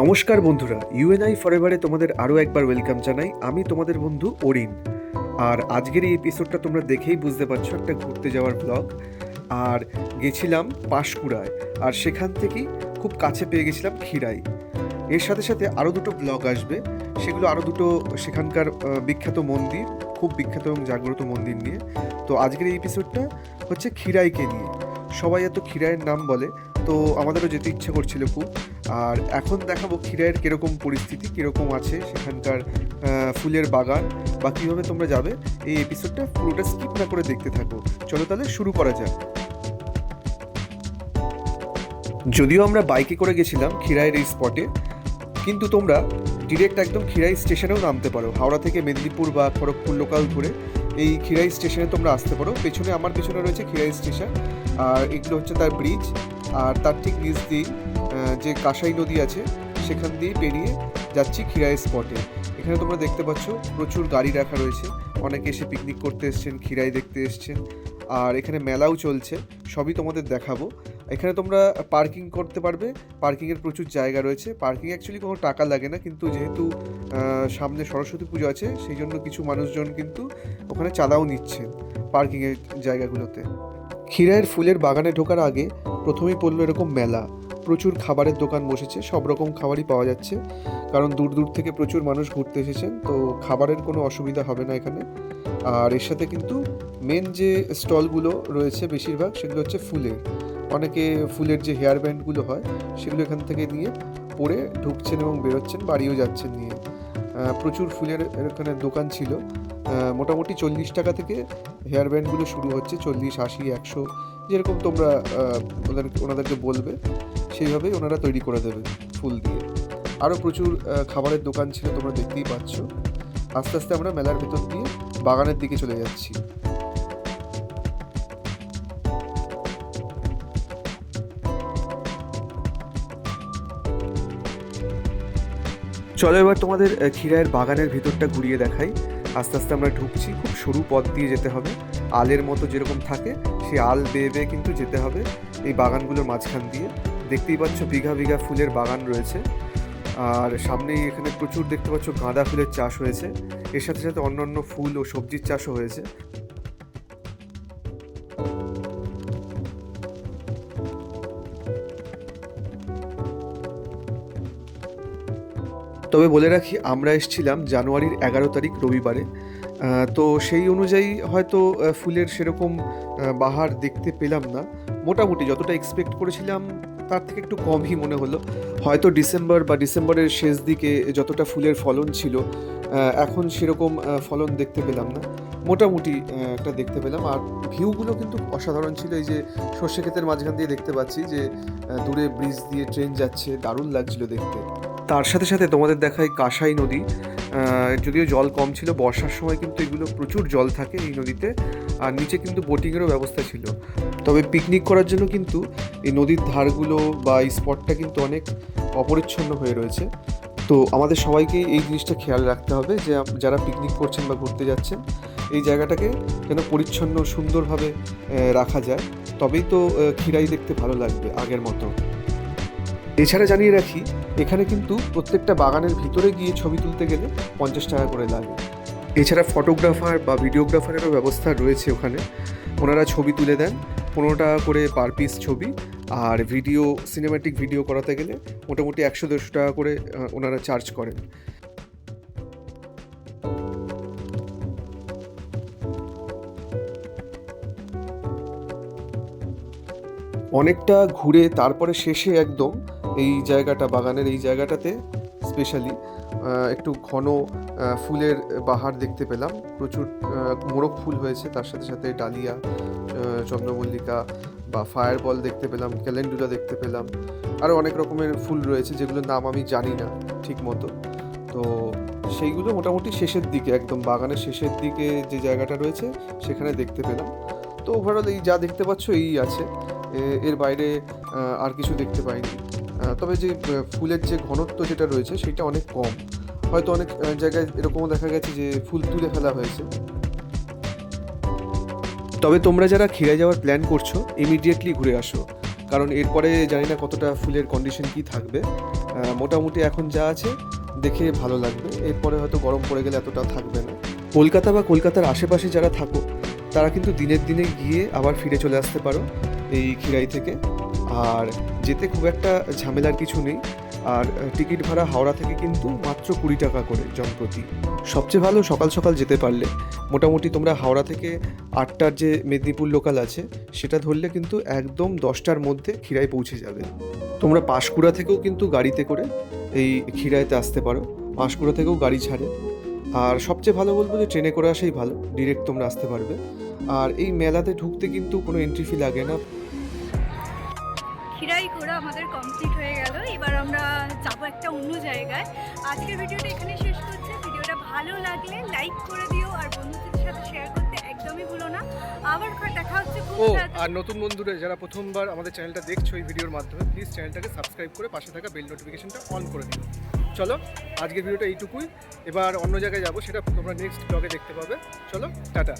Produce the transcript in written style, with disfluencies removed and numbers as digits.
নমস্কার বন্ধুরা, ইউএনআই ফরএভারে তোমাদের আরও একবার ওয়েলকাম জানাই। আমি তোমাদের বন্ধু অরিন। আর আজকের এই এপিসোডটা তোমরা দেখেই বুঝতে পারছো একটা ঘুরতে যাওয়ার ব্লগ। আর গেছিলাম পাঁশকুড়ায়, আর সেখান থেকেই খুব কাছে পেয়ে গেছিলাম ক্ষীরাই। এর সাথে সাথে আরও দুটো ব্লগ আসবে, সেগুলো আরও দুটো সেখানকার বিখ্যাত মন্দির, খুব বিখ্যাত এবং জাগ্রত মন্দির নিয়ে। তো আজকের এই এপিসোডটা হচ্ছে ক্ষীরাইকে নিয়ে। সবাই এত ক্ষীরাইয়ের নাম বলে, তো আমাদেরও যেতে ইচ্ছে করছিল খুব। আর এখন দেখাবো ক্ষীরাইয়ের কীরকম পরিস্থিতি, কীরকম আছে সেখানকার ফুলের বাগান, বা কীভাবে তোমরা যাবে। এই এপিসোডটা পুরোটা স্কিপ না করে দেখতে থাকো। চলো তাহলে শুরু করা যাক। যদিও আমরা বাইকে করে গেছিলাম ক্ষীরাইয়ের এই স্পটে, কিন্তু তোমরা ডিরেক্ট একদম ক্ষীরাই স্টেশনেও নামতে পারো। হাওড়া থেকে মেদিনীপুর বা খড়গপুর লোকাল ধরে এই ক্ষীরাই স্টেশনে তোমরা আসতে পারো। আমার পেছনে রয়েছে ক্ষীরাই স্টেশন, আর এগুলো হচ্ছে তার ব্রিজ। আর তার ঠিক নিচ দিয়েই যে কাঁসাই নদী আছে, সেখান দিয়েই পেরিয়ে যাচ্ছি ক্ষীরাই স্পটে। এখানে তোমরা দেখতে পাচ্ছ প্রচুর গাড়ি রাখা রয়েছে, অনেকে এসে পিকনিক করতে এসছেন, ক্ষীরাই দেখতে এসছেন। আর এখানে মেলাও চলছে, সবই তোমাদের দেখাবো। এখানে তোমরা পার্কিং করতে পারবে, পার্কিংয়ের প্রচুর জায়গা রয়েছে। পার্কিং অ্যাকচুয়ালি কোনো টাকা লাগে না, কিন্তু যেহেতু সামনে সরস্বতী পুজো আছে, সেই জন্য কিছু মানুষজন কিন্তু ওখানে চাঁদাও নিচ্ছেন পার্কিংয়ের জায়গাগুলোতে। ক্ষীরাইয়ের ফুলের বাগানে ঢোকার আগে প্রথমেই পড়লো এরকম মেলা। প্রচুর খাবারের দোকান বসেছে, সব রকম খাবারই পাওয়া যাচ্ছে, কারণ দূর দূর থেকে প্রচুর মানুষ ঘুরতে এসেছেন, তো খাবারের কোনো অসুবিধা হবে না এখানে। আর এর সাথে কিন্তু মেন যে স্টলগুলো রয়েছে বেশিরভাগ সেগুলো হচ্ছে ফুলের। অনেকে ফুলের যে হেয়ার ব্যান্ডগুলো হয় সেগুলো এখান থেকে নিয়ে পরে ঢুকছেন এবং বেরোচ্ছেন, বাড়িও যাচ্ছেন নিয়ে। প্রচুর ফুলের এখানে দোকান ছিল। মোটামুটি 40 টাকা থেকে হেয়ার ব্যান্ডগুলো শুরু হচ্ছে, 40, 80, 100, যেরকম তোমরা ওনাদেরকে বলবে সেইভাবেই ওনারা তৈরি করে দেবে ফুল দিয়ে। আরও প্রচুর খাবারের দোকান ছিল, তোমরা দেখতেই পাচ্ছ। আস্তে আস্তে আমরা মেলার ভেতর দিয়ে বাগানের দিকে চলে যাচ্ছি। চলো এবার তোমাদের ক্ষীরাইয়ের বাগানের ভিতরটা ঘুরিয়ে দেখাই। আস্তে আস্তে আমরা ঢুকছি, খুব সরু পথ দিয়ে যেতে হবে। আলের মতো যেরকম থাকে, সেই আল বেয়ে বেয়ে কিন্তু যেতে হবে এই বাগানগুলোর মাঝখান দিয়ে। দেখতেই পাচ্ছ বিঘা বিঘা ফুলের বাগান রয়েছে। আর সামনেই এখানে প্রচুর দেখতে পাচ্ছ গাঁদা ফুলের চাষ হয়েছে, এর সাথে সাথে অন্যান্য ফুল ও সবজির চাষও হয়েছে। তবে বলে রাখি, আমরা এসেছিলাম জানুয়ারির 11 তারিখ রবিবারে। তো সেই অনুযায়ী হয়তো ফুলের সেরকম বাহার দেখতে পেলাম না। মোটামুটি যতটা এক্সপেক্ট করেছিলাম তার থেকে একটু কমই মনে হলো। হয়তো ডিসেম্বর বা ডিসেম্বরের শেষ দিকে যতটা ফুলের ফলন ছিল, এখন সেরকম ফলন দেখতে পেলাম না। মোটামুটি একটা দেখতে পেলাম। আর ভিউগুলো কিন্তু অসাধারণ ছিল। এই যে সর্ষে ক্ষেতের মাঝখান দিয়ে দেখতে পাচ্ছি যে দূরে ব্রিজ দিয়ে ট্রেন যাচ্ছে, দারুণ লাগছিল দেখতে। তার সাথে সাথে তোমাদের দেখায় কাঁসাই নদী। যদিও জল কম ছিল, বর্ষার সময় কিন্তু এগুলো প্রচুর জল থাকে এই নদীতে। আর নিচে কিন্তু বোটিংয়েরও ব্যবস্থা ছিল। তবে পিকনিক করার জন্য কিন্তু এই নদীর ধারগুলো বা এই স্পটটা কিন্তু অনেক অপরিচ্ছন্ন হয়ে রয়েছে। তো আমাদের সবাইকেই এই জিনিসটা খেয়াল রাখতে হবে যে যারা পিকনিক করছেন বা ঘুরতে যাচ্ছেন, এই জায়গাটাকে যেন পরিচ্ছন্ন সুন্দরভাবে রাখা যায়, তবেই তো ক্ষীরাই দেখতে ভালো লাগবে আগের মতো। এছাড়া জানিয়ে রাখি, এখানে কিন্তু প্রত্যেকটা বাগানের ভিতরে গিয়ে ছবি তুলতে গেলে 50 টাকা করে লাগে। এছাড়া ফটোগ্রাফার বা ভিডিওগ্রাফারেরও ব্যবস্থা রয়েছে ওখানে, ওনারা ছবি তুলে দেন 15 টাকা করে পার পিস ছবি। আর সিনেম্যাটিক ভিডিও করাতে গেলে মোটামুটি 100-150 টাকা করে ওনারা চার্জ করেন। অনেকটা ঘুরে তারপরে শেষে একদম এই জায়গাটা, বাগানের এই জায়গাটাতে স্পেশালি একটু ঘন ফুলের বাহার দেখতে পেলাম। প্রচুর মোরগ ফুল হয়েছে, তার সাথে সাথে ডালিয়া, চন্দ্রমল্লিকা বা ফায়ার বল দেখতে পেলাম, ক্যালেন্ডুলা দেখতে পেলাম। আরও অনেক রকমের ফুল রয়েছে যেগুলোর নাম আমি জানি না ঠিক মতো। তো সেইগুলো মোটামুটি শেষের দিকে, একদম বাগানের শেষের দিকে যে জায়গাটা রয়েছে সেখানে দেখতে পেলাম। তো ওভারঅল এই যা দেখতে পাচ্ছ এই আছে, এর বাইরে আর কিছু দেখতে পাইনি। তবে যে ফুলের যে ঘনত্ব যেটা রয়েছে সেটা অনেক কম। হয়তো অনেক জায়গায় এরকমও দেখা গেছে যে ফুল তুলে ফেলা হয়েছে। তবে তোমরা যারা ক্ষীরাই যাওয়ার প্ল্যান করছো, ইমিডিয়েটলি ঘুরে আসো, কারণ এরপরে জানি না কতটা ফুলের কন্ডিশন কী থাকবে। মোটামুটি এখন যা আছে দেখে ভালো লাগবে, এরপরে হয়তো গরম পড়ে গেলে এতটা থাকবে না। কলকাতা বা কলকাতার আশেপাশে যারা থাকো তারা কিন্তু দিনের দিনে গিয়ে আবার ফিরে চলে আসতে পারো এই খিরাই থেকে। আর যেতে খুব একটা ঝামেলার কিছু নেই। আর টিকিট ভাড়া হাওড়া থেকে কিন্তু মাত্র 20 টাকা করে জনপ্রতি। সবচেয়ে ভালো সকাল সকাল যেতে পারলে। মোটামুটি তোমরা হাওড়া থেকে 8টার যে মেদিনীপুর লোকাল আছে সেটা ধরলে কিন্তু একদম 10টার মধ্যে খিরাই পৌঁছে যাবে। তোমরা পাঁশকুড়া থেকেও কিন্তু গাড়িতে করে এই খিরাইতে আসতে পারো, পাঁশকুড়া থেকেও গাড়ি ছাড়ে। আর সবচেয়ে ভালো বলবো যে ট্রেনে করে আসাই ভালো, ডিরেক্ট তোমরা আসতে পারবে। আর এই মেলাতে ঢুকতে কিন্তু কোনো এন্ট্রি ফি লাগে না। খিরাই ঘোরা আমাদের কমপ্লিট হয়ে গেল, এবার আমরা যাবো একটা অন্য জায়গায়। আজকের ভিডিওটা এখানে শেষ করছে। ভিডিওটা ভালো লাগলে লাইক করে দিও আর বন্ধুদের সাথে শেয়ার করতে একদমই ভুলো না। আবার দেখা হচ্ছে খুব তাড়াতাড়ি। আর নতুন বন্ধুরা যারা প্রথমবার আমাদের চ্যানেলটা দেখছো এই ভিডিওর মাধ্যমে, প্লিজ চ্যানেলটাকে সাবস্ক্রাইব করে পাশে থাকা বেল নোটিফিকেশনটা অন করে দিও। চলো আজকের ভিডিওটা এইটুকুই, এবার অন্য জায়গায় যাবো, সেটা তোমরা নেক্সট ব্লগে দেখতে পাবে। চলো টাটা।